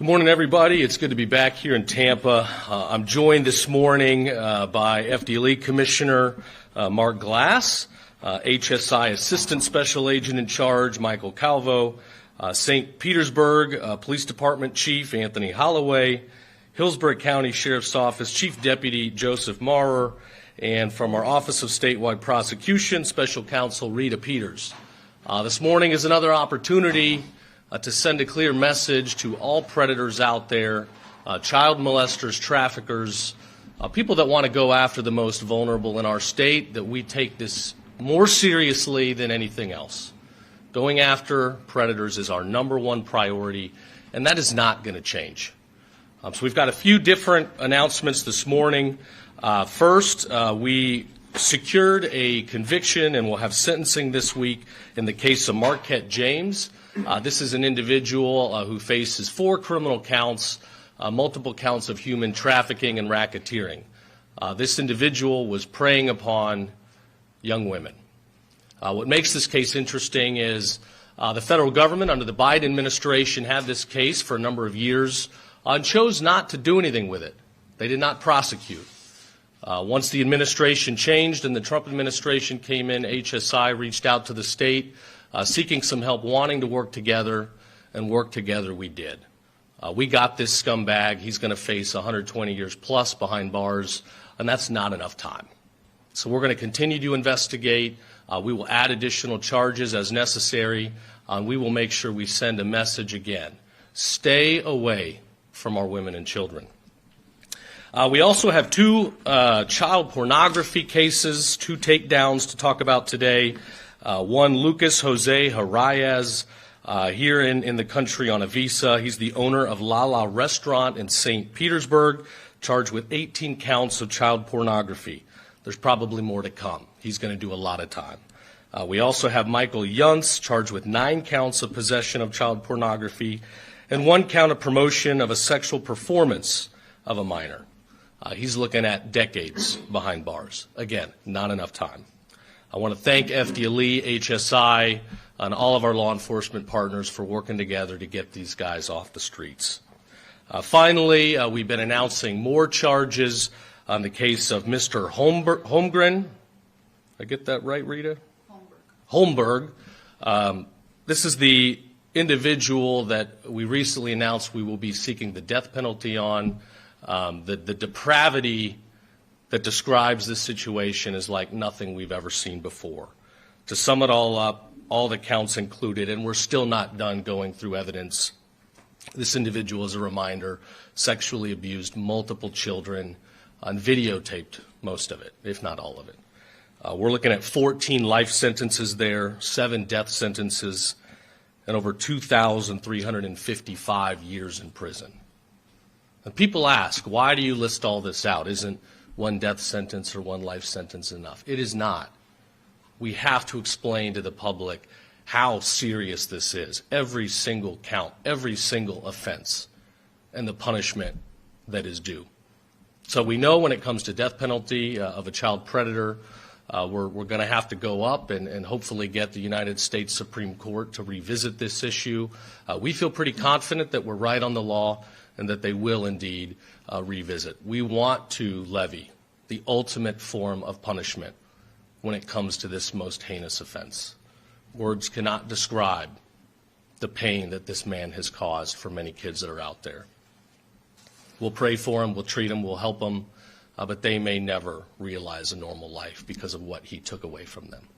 Good morning, everybody. It's good to be back here in Tampa. I'm joined this morning by FDLE Commissioner Mark Glass, HSI Assistant Special Agent in Charge Michael Calvo, St. Petersburg Police Department Chief Anthony Holloway, Hillsborough County Sheriff's Office Chief Deputy Joseph Maurer, and from our Office of Statewide Prosecution, Special Counsel Rita Peters. This morning is another opportunity to send a clear message to all predators out there, child molesters, traffickers, people that want to go after the most vulnerable in our state, that we take this more seriously than anything else. Going after predators is our number one priority, and that is not going to change. So we've got a few different announcements this morning. First, we secured a conviction and will have sentencing this week in the case of Marquette James. This is an individual who faces 4 criminal counts, multiple counts of human trafficking and racketeering. This individual was preying upon young women. What makes this case interesting is the federal government under the Biden administration had this case for a number of years and chose not to do anything with it. They did not prosecute. Once the administration changed and the Trump administration came in, HSI reached out to the state seeking some help, wanting to work together, and work together we did. We got this scumbag. He's going to face 120 years plus behind bars, and that's not enough time. So we're going to continue to investigate. We will add additional charges as necessary, and we will make sure we send a message again. Stay away from our women and children. We also have 2 child pornography cases, 2 takedowns to talk about today. One, Lucas Jose Harayez, here in the country on a visa. He's the owner of Lala Restaurant in St. Petersburg, charged with 18 counts of child pornography. There's probably more to come. He's going to do a lot of time. We also have Michael Yuntz, charged with 9 counts of possession of child pornography and 1 count of promotion of a sexual performance of a minor. He's looking at decades behind bars. Again, not enough time. I want to thank FDLE, HSI, and all of our law enforcement partners for working together to get these guys off the streets. Finally, we've been announcing more charges on the case of Mr. Holmgren. Did I get that right, Rita? Holmberg. This is the individual that we recently announced we will be seeking the death penalty on. The depravity that describes this situation is like nothing we've ever seen before. To sum it all up, all the counts included, and we're still not done going through evidence. This individual, as a reminder, sexually abused multiple children and videotaped most of it, if not all of it. We're looking at 14 life sentences there, 7 death sentences, and over 2,355 years in prison. And people ask, why do you list all this out? Isn't 1 death sentence or 1 life sentence enough? It is not. We have to explain to the public how serious this is. Every single count, every single offense, and the punishment that is due. So we know when it comes to death penalty of a child predator, we're going to have to go up and hopefully get the United States Supreme Court to revisit this issue. We feel pretty confident that we're right on the law and that they will indeed revisit. We want to levy the ultimate form of punishment when it comes to this most heinous offense. Words cannot describe the pain that this man has caused for many kids that are out there. We'll pray for him, we'll treat him, we'll help them, but they may never realize a normal life because of what he took away from them.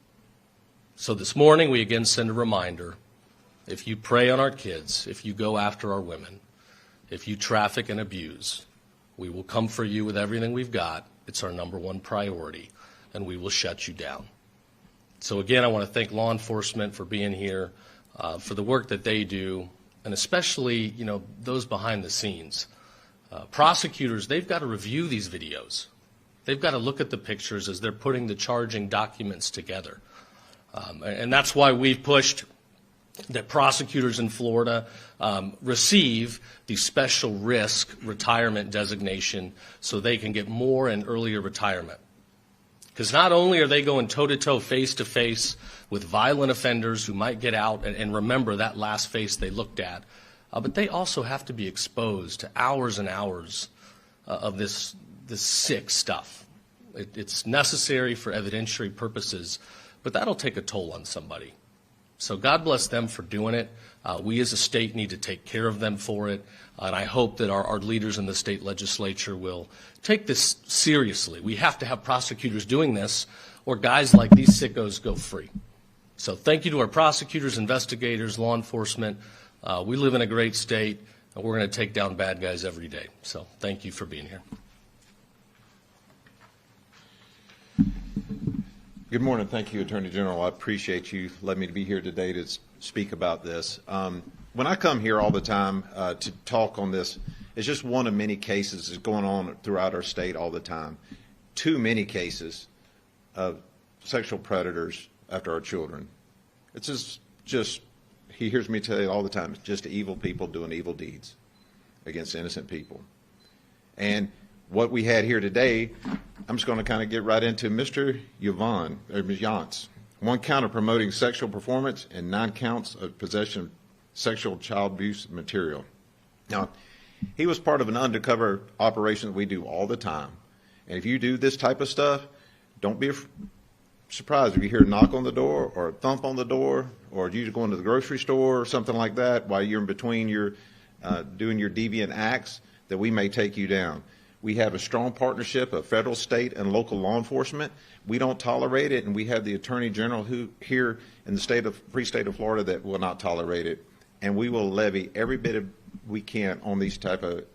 So this morning we again send a reminder, if you prey on our kids, if you go after our women, if you traffic and abuse, we will come for you with everything we've got. It's our number one priority, and we will shut you down. So again, I want to thank law enforcement for being here, for the work that they do, and especially, those behind the scenes. Prosecutors, they've got to review these videos. They've got to look at the pictures as they're putting the charging documents together. And that's why we've pushed that prosecutors in Florida receive the special risk retirement designation so they can get more and earlier retirement. Because not only are they going toe-to-toe, face-to-face with violent offenders who might get out and remember that last face they looked at, but they also have to be exposed to hours and hours of this sick stuff. It's necessary for evidentiary purposes, but that'll take a toll on somebody. So God bless them for doing it. We as a state need to take care of them for it, and I hope that our leaders in the state legislature will take this seriously. We have to have prosecutors doing this, or guys like these sickos go free. So thank you to our prosecutors, investigators, law enforcement. We live in a great state, and we're going to take down bad guys every day. So thank you for being here. Good morning. Thank you, Attorney General. I appreciate you letting me be here today to speak about this. When I come here all the time to talk on this, it's just one of many cases that's going on throughout our state all the time. Too many cases of sexual predators after our children. It's just he hears me tell you all the time, it's just evil people doing evil deeds against innocent people. And what we had here today, I'm just going to kind of get right into Mr. Yance. 1 count of promoting sexual performance and 9 counts of possession of sexual child abuse material. Now, he was part of an undercover operation that we do all the time. And if you do this type of stuff, don't be surprised if you hear a knock on the door or a thump on the door, or you go into the grocery store or something like that while you're in between your doing your deviant acts, that we may take you down. We have a strong partnership of federal, state, and local law enforcement. We don't tolerate it, and we have the Attorney General who here in the free state of Florida that will not tolerate it. And we will levy every bit of we can on these type of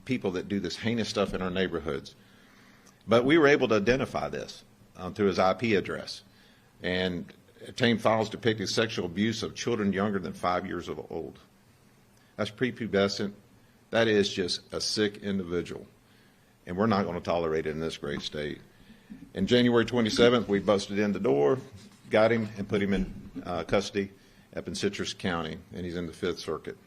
people that do this heinous stuff in our neighborhoods. But we were able to identify this through his IP address and obtain files depicting sexual abuse of children younger than 5 years old. That's prepubescent. That is just a sick individual. And we're not going to tolerate it in this great state. On January 27th, we busted in the door, got him, and put him in custody up in Citrus County, and he's in the 5th Circuit.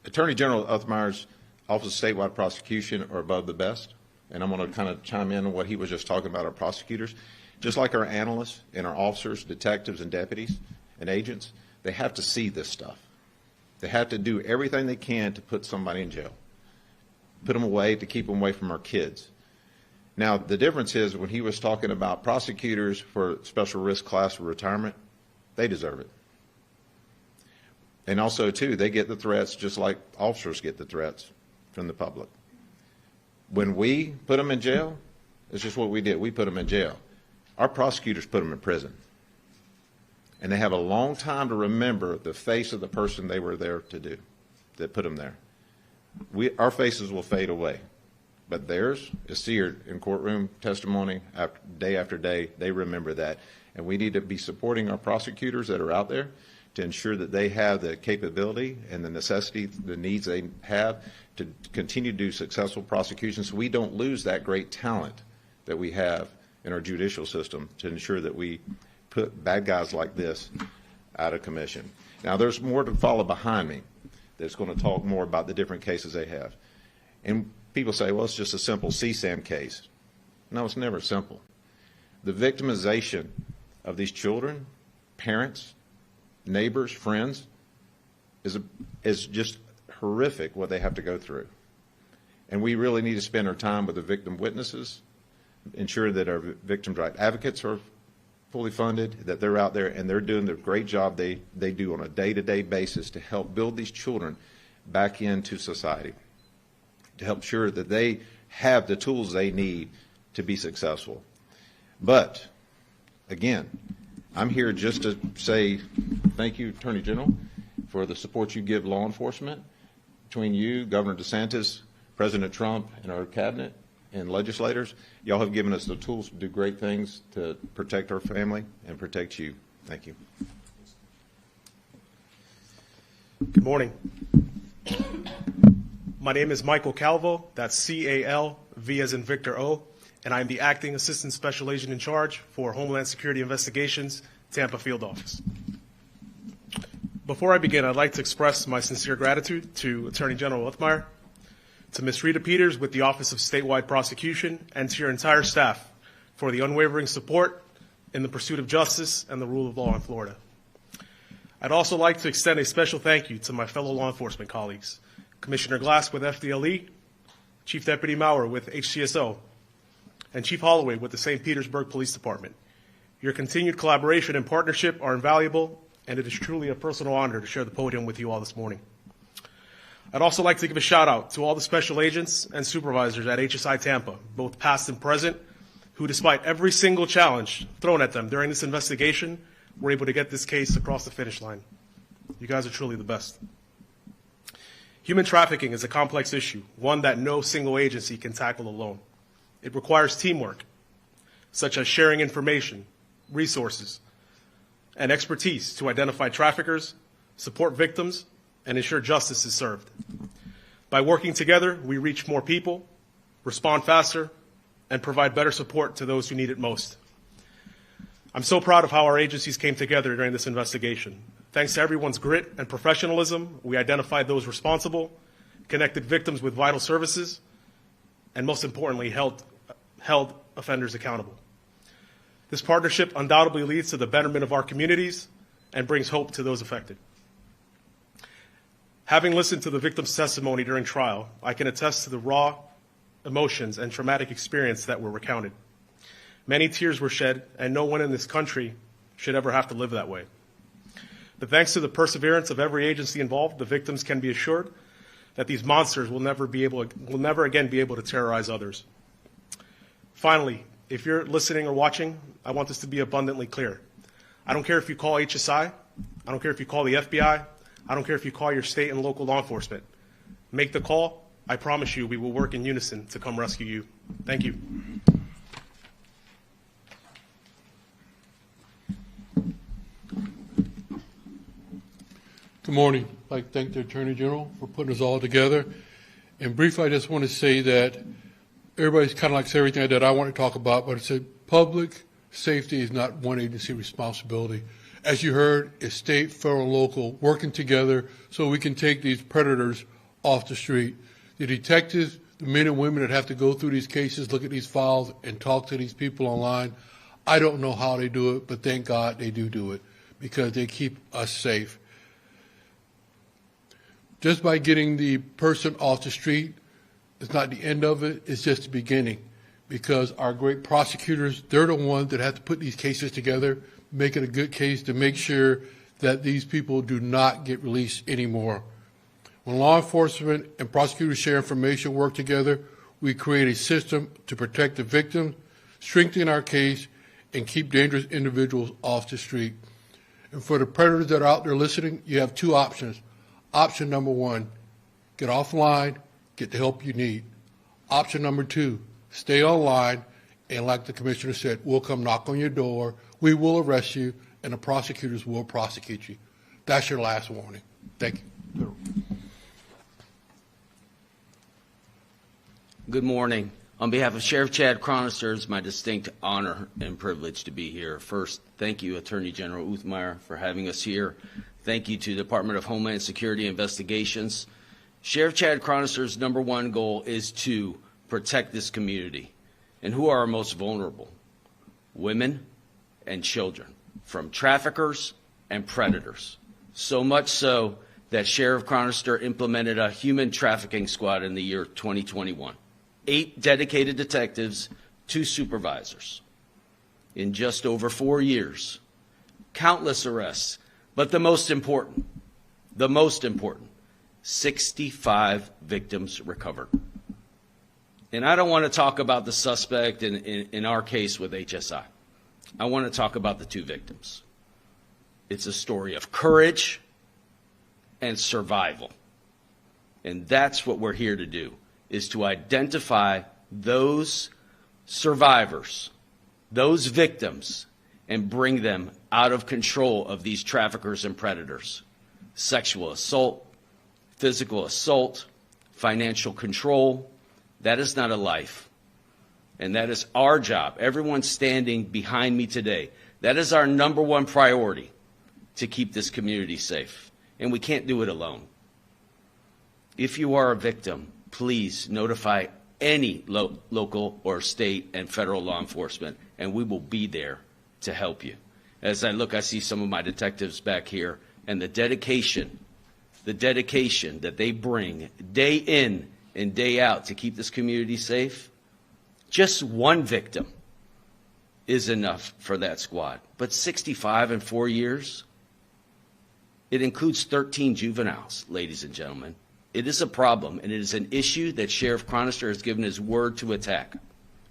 Attorney General Uthmeier's Office of Statewide Prosecution are above the best, and I'm going to kind of chime in on what he was just talking about, our prosecutors. Just like our analysts and our officers, detectives, and deputies and agents, they have to see this stuff. They have to do everything they can to put somebody in jail. Put them away, to keep them away from our kids. Now, the difference is when he was talking about prosecutors for special risk class for retirement, they deserve it. And also, too, they get the threats just like officers get the threats from the public. When we put them in jail, it's just what we did. We put them in jail. Our prosecutors put them in prison. And they have a long time to remember the face of the person they were there to do, that put them there. Our faces will fade away, but theirs is seared in courtroom testimony day after day. They remember that, and we need to be supporting our prosecutors that are out there to ensure that they have the capability and the necessity, the needs they have to continue to do successful prosecutions, so we don't lose that great talent that we have in our judicial system to ensure that we put bad guys like this out of commission. Now, there's more to follow behind me that's going to talk more about the different cases they have. And people say, well, it's just a simple CSAM case. No, it's never simple. The victimization of these children, parents, neighbors, friends, is just horrific what they have to go through. And we really need to spend our time with the victim witnesses, ensure that our victims' right advocates are fully funded, that they're out there and they're doing the great job they do on a day-to-day basis to help build these children back into society, to help sure that they have the tools they need to be successful. But, again, I'm here just to say thank you, Attorney General, for the support you give law enforcement. Between you, Governor DeSantis, President Trump, and our cabinet and legislators, y'all have given us the tools to do great things to protect our family and protect you. Thank you. Good morning. My name is Michael Calvo. That's C-A-L-V as in Victor O. And I'm the Acting Assistant Special Agent in Charge for Homeland Security Investigations, Tampa Field Office. Before I begin, I'd like to express my sincere gratitude to Attorney General Uthmeier, to Ms. Rita Peters with the Office of Statewide Prosecution, and to your entire staff for the unwavering support in the pursuit of justice and the rule of law in Florida. I'd also like to extend a special thank you to my fellow law enforcement colleagues, Commissioner Glass with FDLE, Chief Deputy Maurer with HCSO, and Chief Holloway with the St. Petersburg Police Department. Your continued collaboration and partnership are invaluable, and it is truly a personal honor to share the podium with you all this morning. I'd also like to give a shout out to all the special agents and supervisors at HSI Tampa, both past and present, who despite every single challenge thrown at them during this investigation, were able to get this case across the finish line. You guys are truly the best. Human trafficking is a complex issue, one that no single agency can tackle alone. It requires teamwork, such as sharing information, resources, and expertise to identify traffickers, support victims, and ensure justice is served. By working together, we reach more people, respond faster, and provide better support to those who need it most. I'm so proud of how our agencies came together during this investigation. Thanks to everyone's grit and professionalism, we identified those responsible, connected victims with vital services, and most importantly, held offenders accountable. This partnership undoubtedly leads to the betterment of our communities and brings hope to those affected. Having listened to the victim's testimony during trial, I can attest to the raw emotions and traumatic experience that were recounted. Many tears were shed, and no one in this country should ever have to live that way. But thanks to the perseverance of every agency involved, the victims can be assured that these monsters will never again be able to terrorize others. Finally, if you're listening or watching, I want this to be abundantly clear. I don't care if you call HSI, I don't care if you call the FBI, I don't care if you call your state and local law enforcement. Make the call. I promise you we will work in unison to come rescue you. Thank you. Good morning. I'd like to thank the Attorney General for putting us all together. And briefly, I just want to say that everybody's kind of likes everything that I want to talk about, but it's a public safety is not one agency responsibility. As you heard, it's state, federal, local, working together so we can take these predators off the street. The detectives, the men and women that have to go through these cases, look at these files, and talk to these people online, I don't know how they do it, but thank God they do it because they keep us safe. Just by getting the person off the street, it's not the end of it, it's just the beginning. Because our great prosecutors, they're the ones that have to put these cases together, make it a good case to make sure that these people do not get released anymore. When law enforcement and prosecutors share information, work together, we create a system to protect the victim, strengthen our case, and keep dangerous individuals off the street. And for the predators that are out there listening, you have two options. Option number one, get offline, get the help you need. Option number two, stay online, and like the commissioner said, we'll come knock on your door, we will arrest you, and the prosecutors will prosecute you. That's your last warning. Thank you. Good morning. On behalf of Sheriff Chad Chronister, it's my distinct honor and privilege to be here. First, thank you, Attorney General烏斯邁爾, for having us here. Thank you to the Department of Homeland Security Investigations. Sheriff Chad Chronister's #1 goal is to protect this community. And who are our most vulnerable? Women and children, from traffickers and predators. So much so that Sheriff Chronister implemented a human trafficking squad in the year 2021. 8 dedicated detectives, 2 supervisors. In just over 4 years, countless arrests, but the most important, 65 victims recovered. And I don't want to talk about the suspect in our case with HSI. I want to talk about the 2 victims. It's a story of courage and survival. And that's what we're here to do, is to identify those survivors, those victims, and bring them out of control of these traffickers and predators. Sexual assault, physical assault, financial control, that is not a life. And that is our job. Everyone standing behind me today, that is our #1 priority, to keep this community safe. And we can't do it alone. If you are a victim, please notify any local or state and federal law enforcement, and we will be there to help you. As I look, I see some of my detectives back here. and the dedication that they bring day in and day out to keep this community safe, just one victim is enough for that squad. But 65 in 4 years, it includes 13 juveniles, ladies and gentlemen. It is a problem, and it is an issue that Sheriff Chronister has given his word to attack,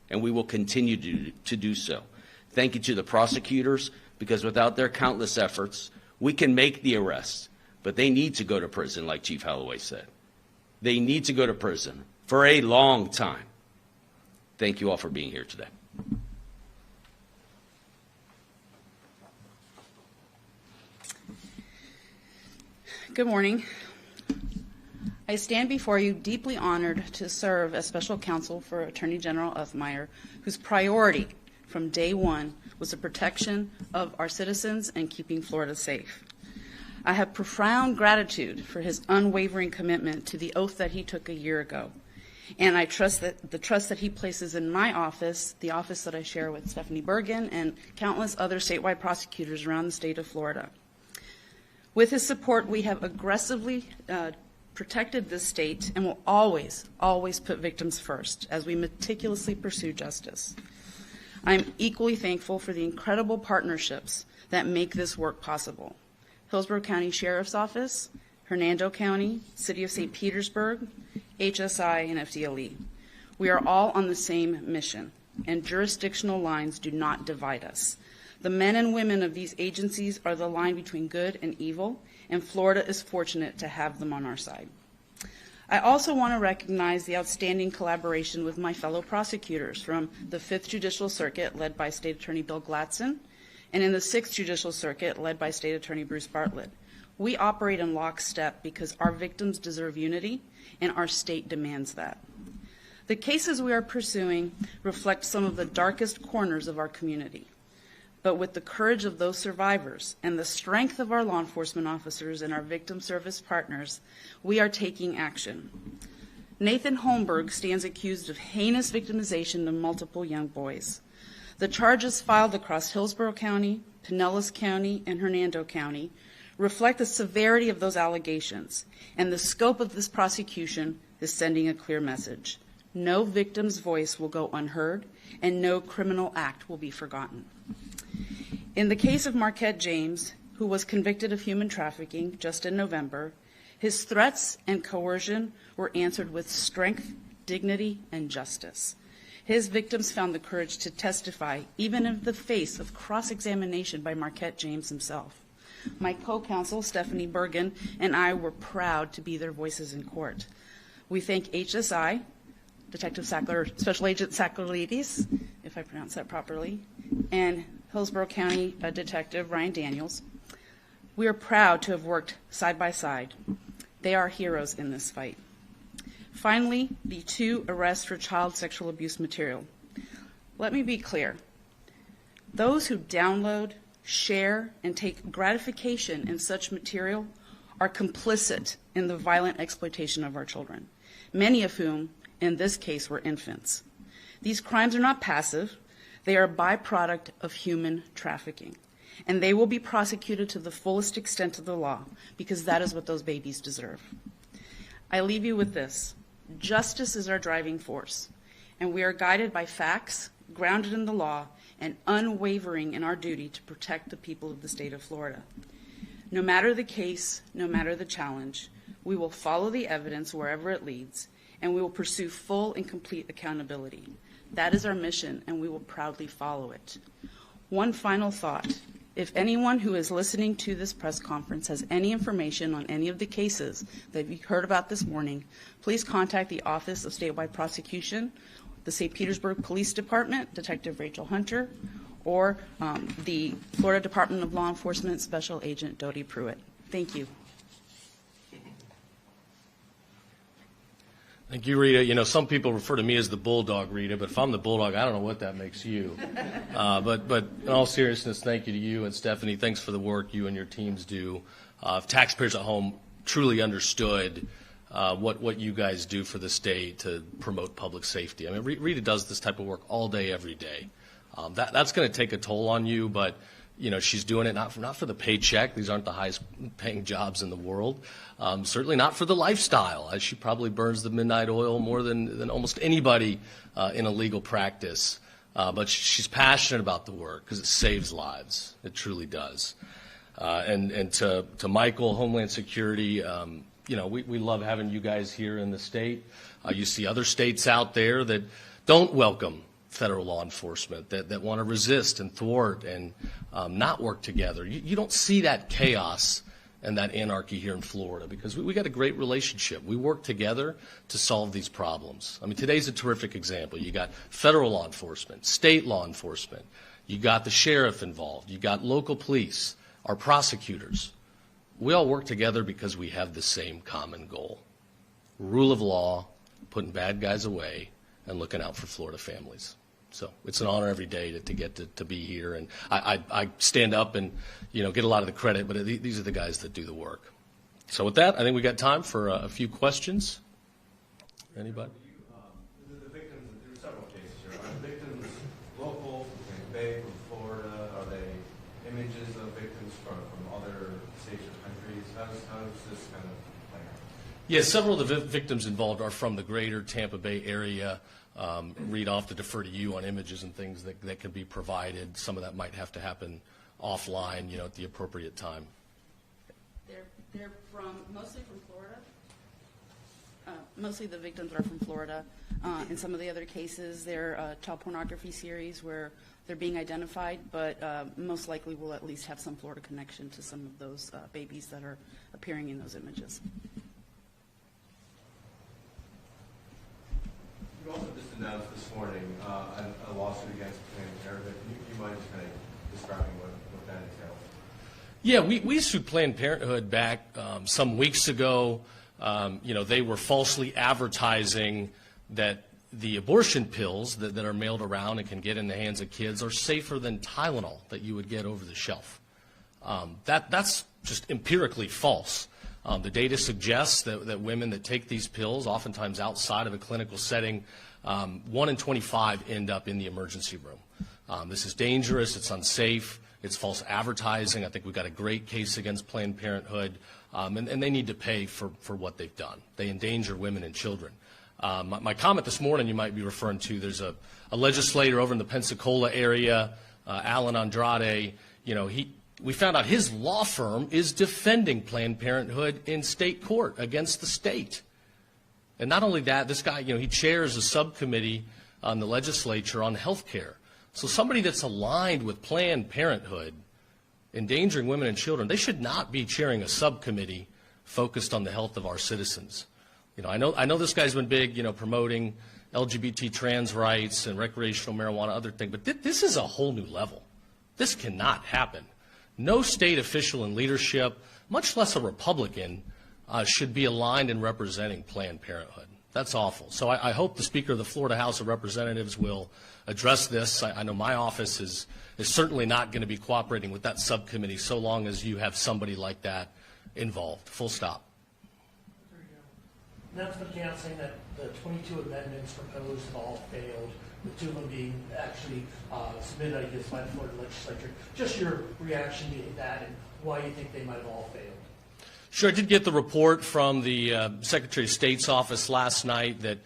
and we will continue to do so. Thank you to the prosecutors, because without their countless efforts, we can make the arrests, but they need to go to prison, like Chief Holloway said. They need to go to prison for a long time. Thank you all for being here today. Good morning. I stand before you deeply honored to serve as special counsel for Attorney General Uthmeier, whose priority from day one was the protection of our citizens and keeping Florida safe. I have profound gratitude for his unwavering commitment to the oath that he took a year ago. And I trust that the trust that he places in my office, the office that I share with Stephanie Bergen and countless other statewide prosecutors around the state of Florida. With his support, we have aggressively protected this state and will always, always put victims first as we meticulously pursue justice. I am equally thankful for the incredible partnerships that make this work possible. Hillsborough County Sheriff's Office, Hernando County, City of St. Petersburg, HSI, and FDLE. We are all on the same mission, and jurisdictional lines do not divide us. The men and women of these agencies are the line between good and evil, and Florida is fortunate to have them on our side. I also want to recognize the outstanding collaboration with my fellow prosecutors from the 5th Judicial Circuit, led by State Attorney Bill Gladson, and in the 6th Judicial Circuit, led by State Attorney Bruce Bartlett. We operate in lockstep because our victims deserve unity, and our state demands that. The cases we are pursuing reflect some of the darkest corners of our community. But with the courage of those survivors and the strength of our law enforcement officers and our victim service partners, we are taking action. Nathan Holmberg stands accused of heinous victimization of multiple young boys. The charges filed across Hillsborough County, Pinellas County, and Hernando County reflect the severity of those allegations, and the scope of this prosecution is sending a clear message. No victim's voice will go unheard, and no criminal act will be forgotten. In the case of Marquette James, who was convicted of human trafficking just in November, his threats and coercion were answered with strength, dignity, and justice. His victims found the courage to testify, even in the face of cross-examination by Marquette James himself. My co-counsel, Stephanie Bergen, and I were proud to be their voices in court. We thank HSI, Detective Sackler, Special Agent Sackler-Ledes, if I pronounce that properly, and Hillsborough County Detective Ryan Daniels. We are proud to have worked side by side. They are heroes in this fight. Finally, the 2 arrests for child sexual abuse material. Let me be clear. Those who download, share, and take gratification in such material are complicit in the violent exploitation of our children, many of whom, in this case, were infants. These crimes are not passive. They are a byproduct of human trafficking, and they will be prosecuted to the fullest extent of the law because that is what those babies deserve. I leave you with this. Justice is our driving force, and we are guided by facts, grounded in the law, and unwavering in our duty to protect the people of the state of Florida. No matter the case, no matter the challenge, we will follow the evidence wherever it leads, and we will pursue full and complete accountability. That is our mission, and we will proudly follow it. One final thought. If anyone who is listening to this press conference has any information on any of the cases that you heard about this morning, please contact the Office of Statewide Prosecution, the St. Petersburg Police Department, Detective Rachel Hunter, or the Florida Department of Law Enforcement Special Agent Dodie Pruitt. Thank you. Thank you, Rita. You know, some people refer to me as the bulldog, Rita, but if I'm the bulldog, I don't know what that makes you. But in all seriousness, thank you to you and Stephanie. Thanks for the work you and your teams do. If taxpayers at home truly understood what you guys do for the state to promote public safety. I mean, Rita does this type of work all day, every day. That's going to take a toll on you, but she's doing it not for the paycheck. These aren't the highest paying jobs in the world. Certainly not for the lifestyle, as she probably burns the midnight oil more than almost anybody in a legal practice. But she's passionate about the work because it saves lives. It truly does. And to Michael, Homeland Security, we love having you guys here in the state. You see other states out there that don't welcome federal law enforcement, that want to resist and thwart and not work together. You don't see that chaos and that anarchy here in Florida because we got a great relationship. We work together to solve these problems. I mean, today's a terrific example. You got federal law enforcement, state law enforcement. You got the sheriff involved. You got local police, our prosecutors. We all work together because we have the same common goal. Rule of law, putting bad guys away, and looking out for Florida families. So it's an honor every day to get to be here. And I stand up and, get a lot of the credit, but these are the guys that do the work. So with that, I think we got time for a few questions. Anybody? The victims, there are several cases here. Are the victims local, Bay from Florida? Are they images of victims from other states or countries? How does this kind of play out? Yeah, several of the victims involved are from the greater Tampa Bay area. Reed, I'll have to defer to you on images and things that can be provided. Some of that might have to happen offline, at the appropriate time. They're mostly from Florida. Mostly the victims are from Florida. In some of the other cases, they're child pornography series where they're being identified, but most likely we'll at least have some Florida connection to some of those babies that are appearing in those images. You also just announced this morning a lawsuit against Planned Parenthood. You mind just kind of describing what that entails? Yeah, we sued Planned Parenthood back some weeks ago. They were falsely advertising that the abortion pills that are mailed around and can get in the hands of kids are safer than Tylenol that you would get over the shelf. That's just empirically false. The data suggests that women that take these pills, oftentimes outside of a clinical setting, 1 in 25 end up in the emergency room. This is dangerous. It's unsafe. It's false advertising. I think we've got a great case against Planned Parenthood, and they need to pay for what they've done. They endanger women and children. My comment this morning you might be referring to, there's a legislator over in the Pensacola area, Alan Andrade. We found out his law firm is defending Planned Parenthood in state court against the state. And not only that, this guy, he chairs a subcommittee on the legislature on health care. So somebody that's aligned with Planned Parenthood, endangering women and children, they should not be chairing a subcommittee focused on the health of our citizens. I know this guy's been big, promoting LGBT trans rights and recreational marijuana, other things, but this is a whole new level. This cannot happen. No state official in leadership, much less a Republican, should be aligned in representing Planned Parenthood. That's awful. So I hope the Speaker of the Florida House of Representatives will address this. I know my office is certainly not going to be cooperating with that subcommittee so long as you have somebody like that involved. Full stop. Announcement announcing that the 22 amendments proposed have all failed, with 2 of them being actually submitted, I guess, by the Florida legislature. Just your reaction to that and why you think they might have all failed. Sure. I did get the report from the Secretary of State's office last night that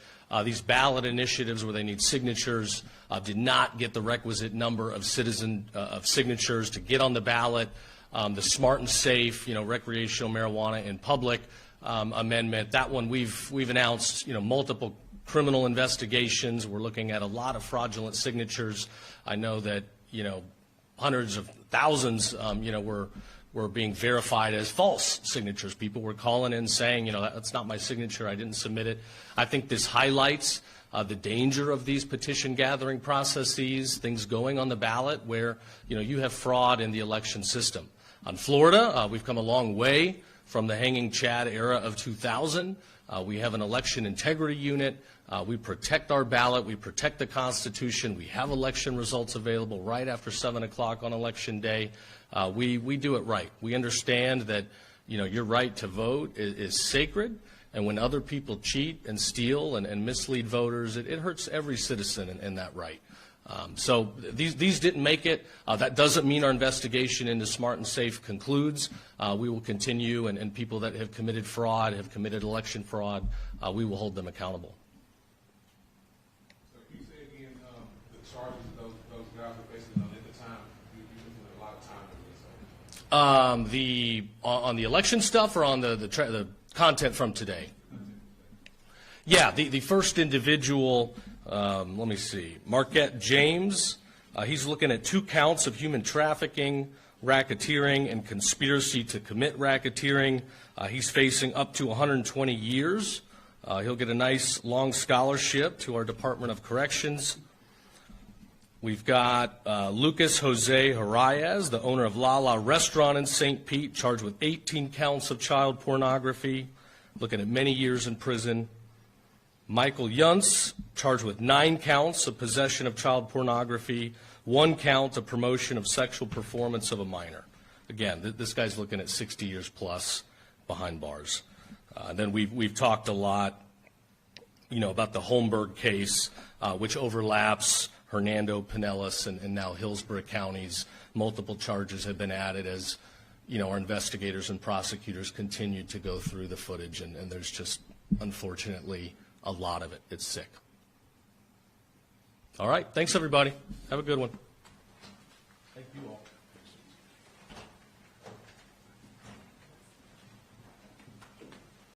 these ballot initiatives where they need signatures did not get the requisite number of signatures to get on the ballot. The smart and safe, recreational marijuana in public amendment, that one we've announced, multiple criminal investigations. We're looking at a lot of fraudulent signatures. I know that, hundreds of thousands, were being verified as false signatures. People were calling in saying, that's not my signature, I didn't submit it. I think this highlights the danger of these petition gathering processes, things going on the ballot where, you have fraud in the election system. On Florida, we've come a long way from the hanging Chad era of 2000. We have an election integrity unit. We protect our ballot. We protect the Constitution. We have election results available right after 7 o'clock on Election Day. We do it right. We understand that, your right to vote is sacred. And when other people cheat and steal and mislead voters, it hurts every citizen in that right. So these didn't make it. That doesn't mean our investigation into Smart and Safe concludes. We will continue, and people that have committed fraud, have committed election fraud, we will hold them accountable. So can you say again the charges those guys are facing at the time? You put a lot of time into this. On the election stuff or on the content from today? Yeah, the first individual. Let me see. Marquette James, he's looking at 2 counts of human trafficking, racketeering, and conspiracy to commit racketeering. He's facing up to 120 years. He'll get a nice long scholarship to our Department of Corrections. We've got Lucas Jose Harayas, the owner of Lala Restaurant in St. Pete, charged with 18 counts of child pornography, looking at many years in prison. Michael Yuntz, charged with 9 counts of possession of child pornography, 1 count of promotion of sexual performance of a minor. Again, this guy's looking at 60 years plus behind bars. Then we've talked a lot, about the Holmberg case, which overlaps Hernando, Pinellas, and now Hillsborough counties. Multiple charges have been added as, our investigators and prosecutors continue to go through the footage, and there's just, unfortunately, a lot of it. It's sick. All right. Thanks, everybody. Have a good one. Thank you all.